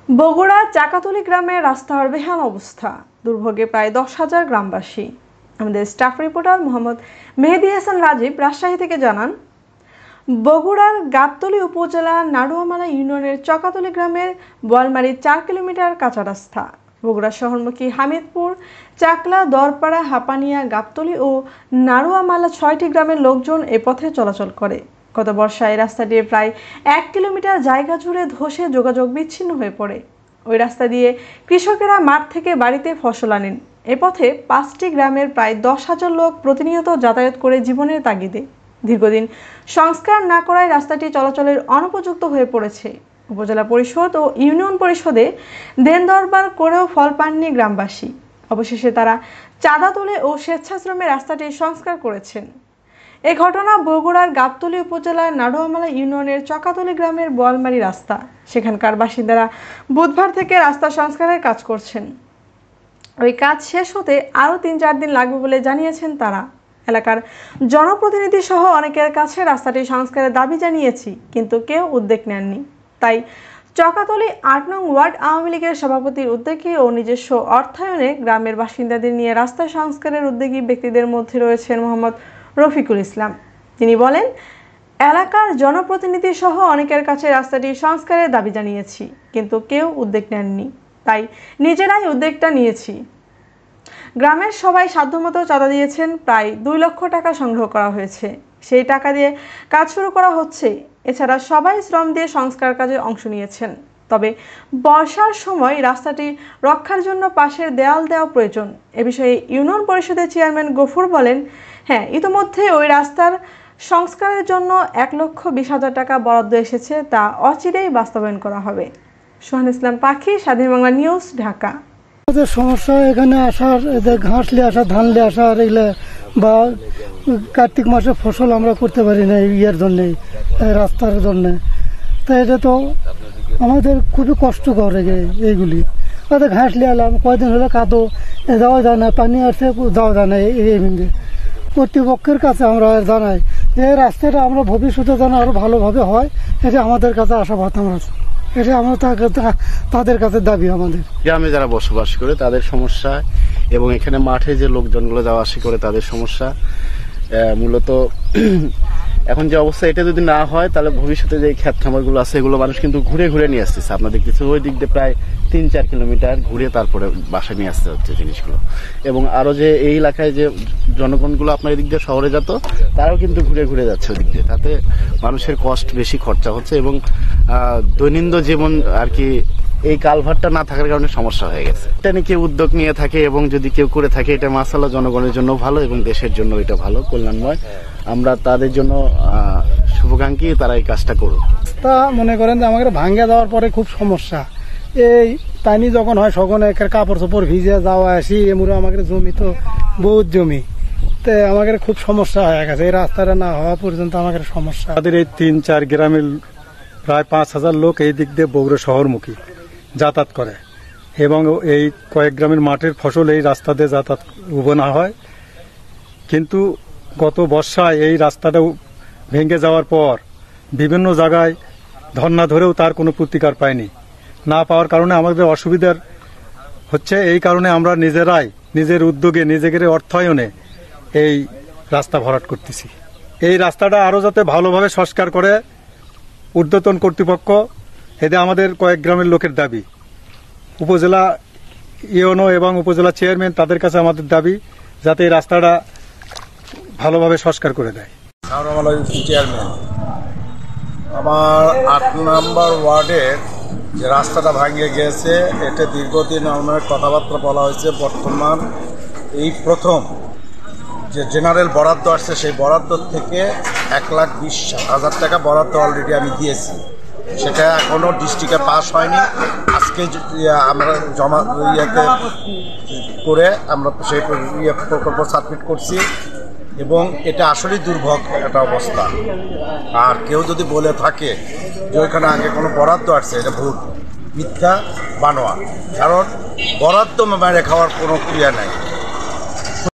বগুড়া চাকাতলী গ্রামের রাস্তার বেহাল অবস্থা, দুর্ভোগে প্রায় 10,000 গ্রামবাসী। আমাদের স্টাফ রিপোর্টার মোহাম্মদ মেহেদী হাসান রাজীব রাজশাহী থেকে জানান, বগুড়ার গাবতলী উপজেলা নাড়ুয়ামালা ইউনিয়নের চকাতলী গ্রামের বোয়ালমারী 4 কিলোমিটার কাঁচা রাস্তা। বগুড়া শহরমুখী হামিদপুর, চাকলা, দরপাড়া, হাপানিয়া, গাবতলী ও নাড়ুয়ামালা 6টি গ্রামের লোকজন এ পথে চলাচল করে। গত বর্ষায় রাস্তাটি প্রায় 1 কিলোমিটার জায়গা জুড়ে ধসে যোগাযোগ বিচ্ছিন্ন হয়ে পড়ে। ওই রাস্তা দিয়ে কৃষকেরা মাঠ থেকে বাড়িতে ফসল আনেন। এ পথে 5টি গ্রামের প্রায় 10,000 লোক প্রতিনিয়ত যাতায়াত করে জীবনের তাগিদে। দীর্ঘদিন সংস্কার না করায় রাস্তাটি চলাচলের অনুপযুক্ত হয়ে পড়েছে। উপজেলা পরিষদ ও ইউনিয়ন পরিষদে দেন দরবার করেও ফল পাননি গ্রামবাসী। অবশেষে তারা চাঁদা তুলে ও স্বেচ্ছাশ্রমে রাস্তাটি সংস্কার করেছেন। এ ঘটনা বগুড়ার গাবতলী উপজেলার নাড়ুয়ামালা ইউনিয়নের চকাতলী গ্রামের বোয়ালমারী রাস্তা। সেখানকার বাসিন্দারা বুধবার থেকে রাস্তা সংস্কারের কাজ করছেন। ওই কাজ শেষ হতে আরও 3-4 দিন লাগবে বলে জানিয়েছেন তারা। এলাকার জনপ্রতিনিধি সহ অনেকের কাছে রাস্তাটি সংস্কারের দাবি জানিয়েছি, কিন্তু কেউ উদ্যোগ নেননি। তাই চকাতলী 8 নং ওয়ার্ড আওয়ামী লীগের সভাপতির উদ্যোগে ও নিজস্ব অর্থায়নে গ্রামের বাসিন্দাদের নিয়ে রাস্তা সংস্কারের উদ্যোগী ব্যক্তিদের মধ্যে রয়েছেন মোহাম্মদ রফিকুল ইসলাম। তিনি বলেন, এলাকার জনপ্রতিনিধি সহ অনেকের কাছে রাস্তাটি সংস্কারের দাবি জানিয়েছি, কিন্তু কেউ উদ্যোগ নেননি। তাই নিজেরাই উদ্যোগটা নিয়েছি। গ্রামের সবাই সাধ্যমতো চাঁদা দিয়েছেন। প্রায় 2 লক্ষ টাকা সংগ্রহ করা হয়েছে। সেই টাকা দিয়ে কাজ শুরু করা হচ্ছে। এছাড়া সবাই শ্রম দিয়ে সংস্কার কাজে অংশ নিয়েছেন। তবে বর্ষার সময় রাস্তাটি রক্ষার জন্য পাশের দেয়াল দেওয়া প্রয়োজন। এ বিষয়ে ইউনিয়ন পরিষদের চেয়ারম্যান গফুর বলেন, হ্যাঁ, ইতিমধ্যে ওই রাস্তার সংস্কারের জন্য 1,20,000 টাকা বরাদ্দ এসেছে, তা অচিরেই বাস্তবায়ন করা হবে। সোহান ইসলাম পাখি, স্বাধীন বাংলা নিউজ, ঢাকা। আমাদের সমস্যা এখানে আসার, ঘাস নিয়ে আসা, ধান নিয়ে আসা, আর এগুলো বা কার্তিক মাসে ফসল আমরা করতে পারি না ইয়ার জন্যে, রাস্তার জন্যে। তাই এটা তো আমাদের খুবই কষ্টকর এইগুলি। ঘাস নিয়ে এলাম, কয়দিন হলে কাদো, যাওয়া যায় না, পানি আসছে যাওয়া যায় না। এই মিলে কর্তৃপক্ষের কাছে আমরা জানাই যে রাস্তাটা আমরা ভবিষ্যতে যেন আরো ভালোভাবে হয়, এটা আমাদের কাছে আশাবাদ। আমরা এটা আমরা তাদের কাছে দাবি। আমাদের গ্রামে যারা বসবাস করে তাদের সমস্যা এবং এখানে মাঠে যে লোকজনগুলো যাওয়া আসা করে তাদের সমস্যা মূলত এখন যে অবস্থা, এটা যদি না হয় তাহলে ভবিষ্যতে যে ক্ষেত খামারগুলো আছে এগুলো মানুষ কিন্তু ঘুরে ঘুরে নিয়ে আসতেছে। আপনার দেখতেছে ওই দিক দিয়ে প্রায় 3-4 কিলোমিটার ঘুরে তারপরে বাসায় নিয়ে আসতে হচ্ছে জিনিসগুলো। এবং আরো যে এই এলাকায় যে জনগণগুলো আপনার এদিক দিয়ে শহরে যেত, তারাও কিন্তু ঘুরে ঘুরে যাচ্ছে ওদিক দিয়ে। তাতে মানুষের কষ্ট বেশি খরচা হচ্ছে এবং দৈনন্দিন জীবন আর কি এই কালভারটা না থাকার কারণে সমস্যা হয়ে গেছে। এটা নিয়ে কেউ উদ্যোগ নিয়ে থাকে এবং যদি কেউ করে থাকে, এটা মাশাআল্লাহ জনগণের জন্য ভালো এবং দেশের জন্য এটা ভালো, কল্যাণময়। আমরা তাদের জন্য শুভকাঙ্ক্ষী, তারা এই কাজটা করুক। তা মনে করেন যে আমাদের ভাঙ্গে যাওয়ার পরে খুব সমস্যা। এই পানি যখন হয় তখন কাপড় চোপড় ভিজে যাওয়া আসি, এমুরে আমাদের জমি তো বহুত জমি, তো আমাদের খুব সমস্যা হয়ে গেছে। এই রাস্তাটা না হওয়া পর্যন্ত আমাদের সমস্যা। আমাদের এই 3-4 গ্রামের প্রায় 5,000 লোক এই দিক দিয়ে বগুড়া শহরমুখী যাতায়াত করে এবং এই কয়েক গ্রামের মাঠের ফসল এই রাস্তা দিয়ে যাতায়াত উবোনা হয়। কিন্তু গত বর্ষায় এই রাস্তাটা ভেঙে যাওয়ার পর বিভিন্ন জায়গায় ধর্না ধরেও তার কোনো প্রতিকার পায়নি। না পাওয়ার কারণে আমাদের অসুবিধার হচ্ছে। এই কারণে আমরা নিজেরাই নিজের উদ্যোগে, নিজেদের অর্থায়নে এই রাস্তা ভরাট করতেছি। এই রাস্তাটা আরো যাতে ভালোভাবে সংস্কার করে ঊর্ধ্বতন কর্তৃপক্ষ, এতে আমাদের কয়েক গ্রামের লোকের দাবি। উপজেলা ইউনো এবং উপজেলা চেয়ারম্যান, তাদের কাছে আমাদের দাবি যাতে এই রাস্তাটা ভালোভাবে সংস্কার করে দেয়। চেয়ারম্যান, আমার 8 নম্বর ওয়ার্ডের যে রাস্তাটা ভাঙিয়ে গিয়েছে, এটা দীর্ঘদিন আমার কথাবার্তা বলা হয়েছে। বর্তমান এই প্রথম যে জেনারেল বরাদ্দ আসছে, সেই বরাদ্দ থেকে 1,20,000 টাকা বরাদ্দ অলরেডি আমি দিয়েছি। সেটা এখনও ডিস্ট্রিক্টে পাস হয়নি। আজকে আমরা জমা করে আমরা সেই প্রকল্প সাবমিট করছি এবং এটা আসলেই দুর্ভোগ একটা অবস্থা। আর কেউ যদি বলে থাকে যে ওইখানে আগে কোনো বরাদ্দ আসছে, এটা ভুল, মিথ্যা, বানোয়া। কারণ বরাদ্দ মেরে খাওয়ার কোনো ক্রিয়া নাই।